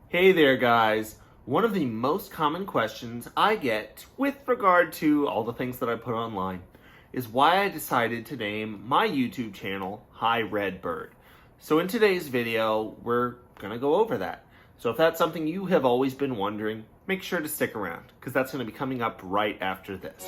Hey there, guys. One of the most common questions I get with regard to all the things that I put online is why I decided to name my YouTube channel Hi Redbird. So in today's video, we're going to go over that. So if that's something you have always been wondering, make sure to stick around because that's going to be coming up right after this.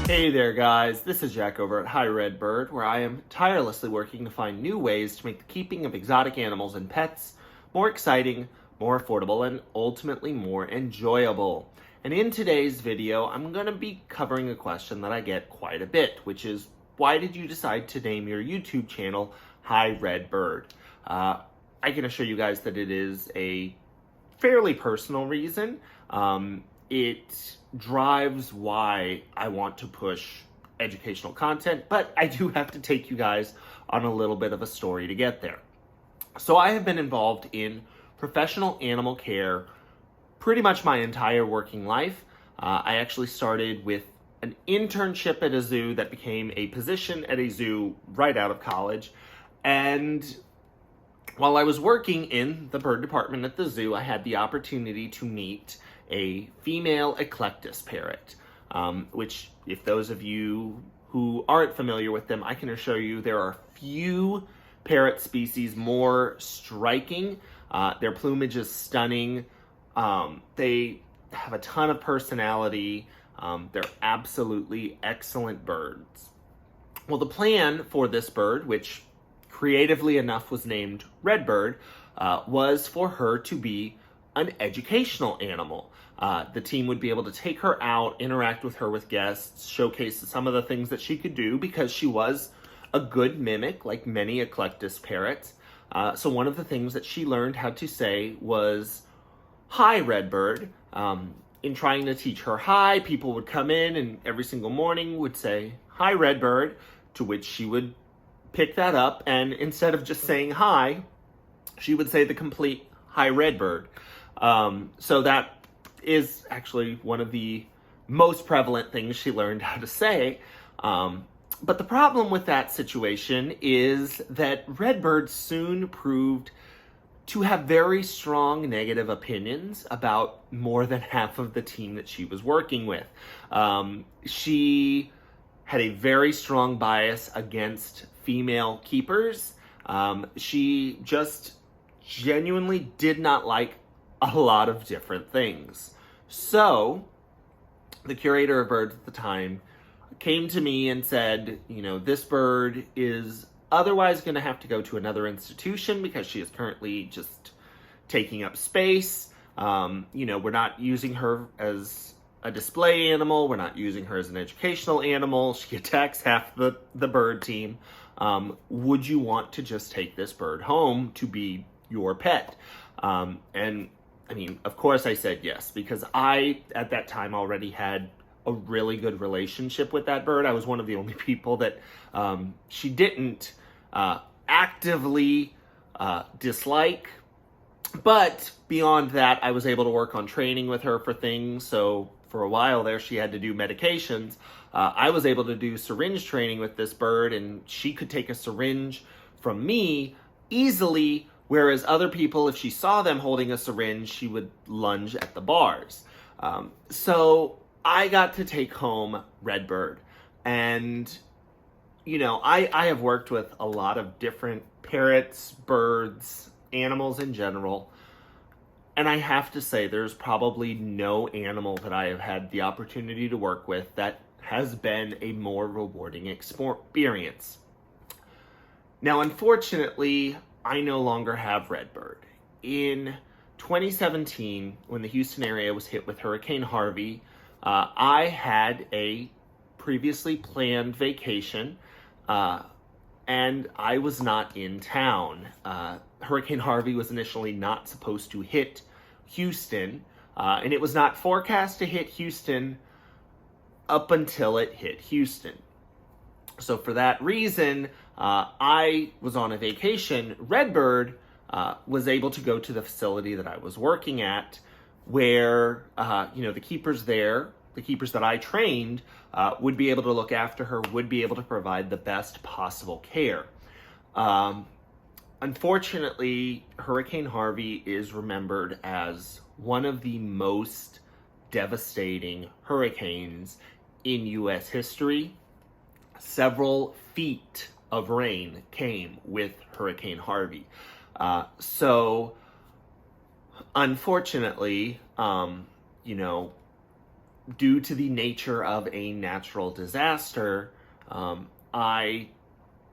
Hey there, guys. This is Jack over at Hi Redbird, where I am tirelessly working to find new ways to make the keeping of exotic animals and pets more exciting, more affordable, and ultimately more enjoyable. And in today's video, I'm going to be covering a question that I get quite a bit, which is, why did you decide to name your YouTube channel Hi Redbird? I can assure you guys that it is a fairly personal reason. It drives why I want to push educational content, but I do have to take you guys on a little bit of a story to get there. So I have been involved in professional animal care pretty much my entire working life. I actually started with an internship at a zoo that became a position at a zoo right out of college. And while I was working in the bird department at the zoo, I had the opportunity to meet a female eclectus parrot, which, if those of you who aren't familiar with them, I can assure you there are few parrot species more striking. Their plumage is stunning. They have a ton of personality. They're absolutely excellent birds. Well, the plan for this bird, which creatively enough was named Redbird, was for her to be an educational animal. The team would be able to take her out, interact with her with guests, showcase some of the things that she could do because she was a good mimic, like many eclectus parrots. So one of the things that she learned how to say was, "Hi, Redbird." In trying to teach her hi, people would come in and every single morning would say, "Hi, Redbird," to which she would pick that up, and instead of just saying hi, she would say the complete "Hi, Redbird." So that is actually one of the most prevalent things she learned how to say. But the problem with that situation is that Redbird soon proved to have very strong negative opinions about more than half of the team that she was working with. She had a very strong bias against female keepers. She just genuinely did not like a lot of different things. So the curator of birds at the time came to me and said, this bird is otherwise going to have to go to another institution because she is currently just taking up space. We're not using her as a display animal. We're not using her as an educational animal. She attacks half the bird team. Would you want to just take this bird home to be your pet? And I mean, of course I said yes, because I, at that time, already had a really good relationship with that bird. I was one of the only people that she didn't actively dislike. But beyond that, I was able to work on training with her for things. So for a while there, she had to do medications. I was able to do syringe training with this bird, and she could take a syringe from me easily, whereas other people, if she saw them holding a syringe, she would lunge at the bars. So I got to take home Redbird. And, I have worked with a lot of different parrots, birds, animals in general. And I have to say, there's probably no animal that I have had the opportunity to work with that has been a more rewarding experience. Now, unfortunately, I no longer have Redbird. In 2017, when the Houston area was hit with Hurricane Harvey, I had a previously planned vacation, and I was not in town. Hurricane Harvey was initially not supposed to hit Houston, and it was not forecast to hit Houston up until it hit Houston. So for that reason, I was on a vacation. Redbird was able to go to the facility that I was working at, where the keepers there, the keepers that I trained, would be able to look after her, would be able to provide the best possible care. Unfortunately, Hurricane Harvey is remembered as one of the most devastating hurricanes in U.S. history. Several feet of rain came with Hurricane Harvey. So, unfortunately, due to the nature of a natural disaster, I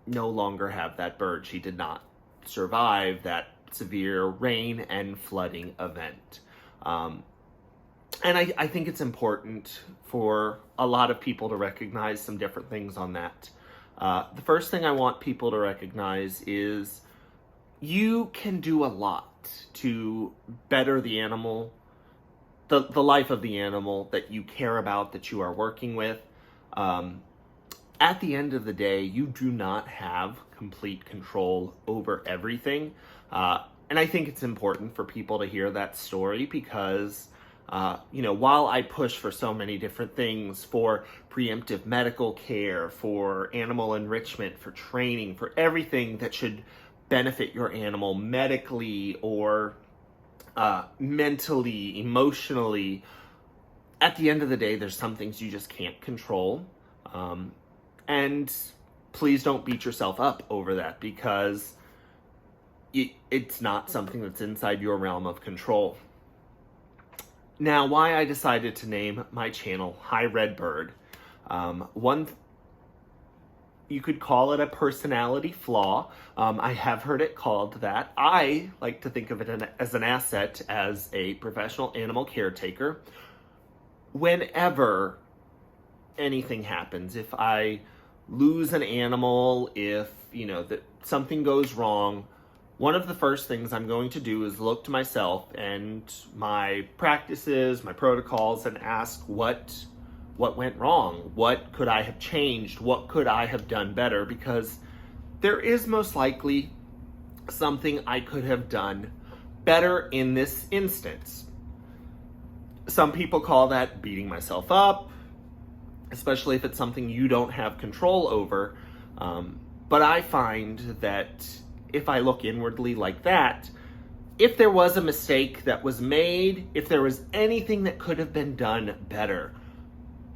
no longer have that bird. She did not survive that severe rain and flooding event. And I think it's important for a lot of people to recognize some different things on that. The first thing I want people to recognize is you can do a lot to better the animal, the life of the animal that you care about, that you are working with. At the end of the day, you do not have complete control over everything. And I think it's important for people to hear that story because while I push for so many different things, for preemptive medical care, for animal enrichment, for training, for everything that should benefit your animal medically or mentally, emotionally, at the end of the day, there's some things you just can't control. And please don't beat yourself up over that because it's not something that's inside your realm of control. Now, why I decided to name my channel Hi Redbird. You could call it a personality flaw. I have heard it called that. I like to think of it as an asset as a professional animal caretaker. Whenever anything happens, if I lose an animal, if something goes wrong, one of the first things I'm going to do is look to myself and my practices, my protocols, and ask what went wrong? What could I have changed? What could I have done better? Because there is most likely something I could have done better in this instance. Some people call that beating myself up, especially if it's something you don't have control over. But I find that if I look inwardly like that, if there was a mistake that was made, if there was anything that could have been done better,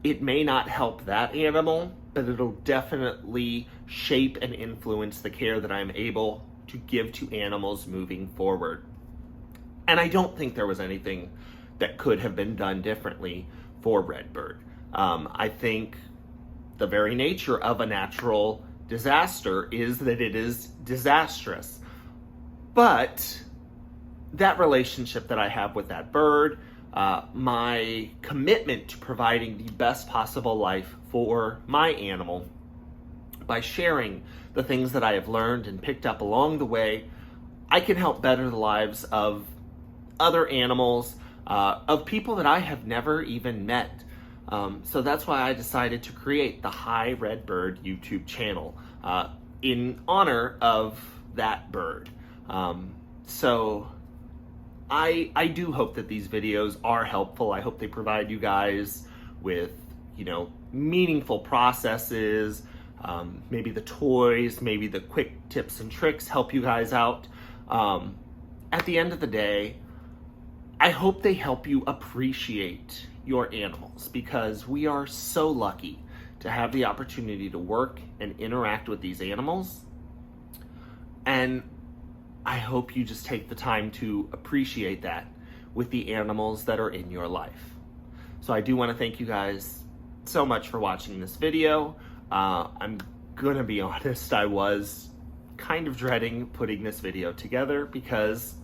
it may not help that animal, but it'll definitely shape and influence the care that I'm able to give to animals moving forward. And I don't think there was anything that could have been done differently for Redbird. I think the very nature of a natural disaster is that it is disastrous. But that relationship that I have with that bird, my commitment to providing the best possible life for my animal by sharing the things that I have learned and picked up along the way, I can help better the lives of other animals, of people that I have never even met. So that's why I decided to create the Hi Redbird YouTube channel in honor of that bird. So I do hope that these videos are helpful. I hope they provide you guys with, meaningful processes, maybe the toys, maybe the quick tips and tricks help you guys out. At the end of the day, I hope they help you appreciate your animals because we are so lucky to have the opportunity to work and interact with these animals. And I hope you just take the time to appreciate that with the animals that are in your life. So I do want to thank you guys so much for watching this video. I'm gonna be honest, I was kind of dreading putting this video together because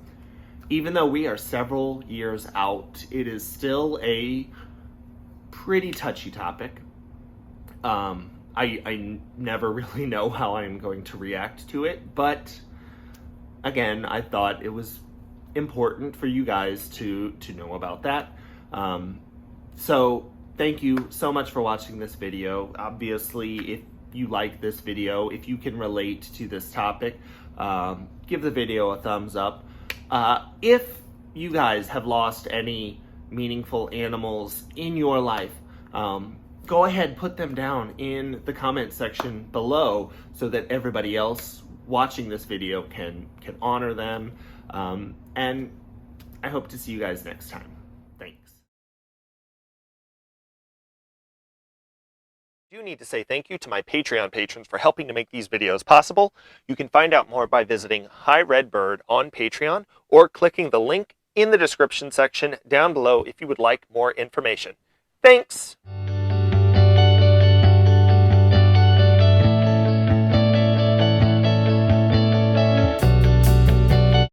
even though we are several years out, it is still a pretty touchy topic. I never really know how I'm going to react to it, but again, I thought it was important for you guys to know about that. So thank you so much for watching this video. Obviously, if you like this video, if you can relate to this topic, give the video a thumbs up. If you guys have lost any meaningful animals in your life, go ahead, put them down in the comment section below so that everybody else watching this video can honor them. And I hope to see you guys next time. Thanks. I do need to say thank you to my Patreon patrons for helping to make these videos possible. You can find out more by visiting Hi Redbird on Patreon or clicking the link in the description section down below if you would like more information. Thanks!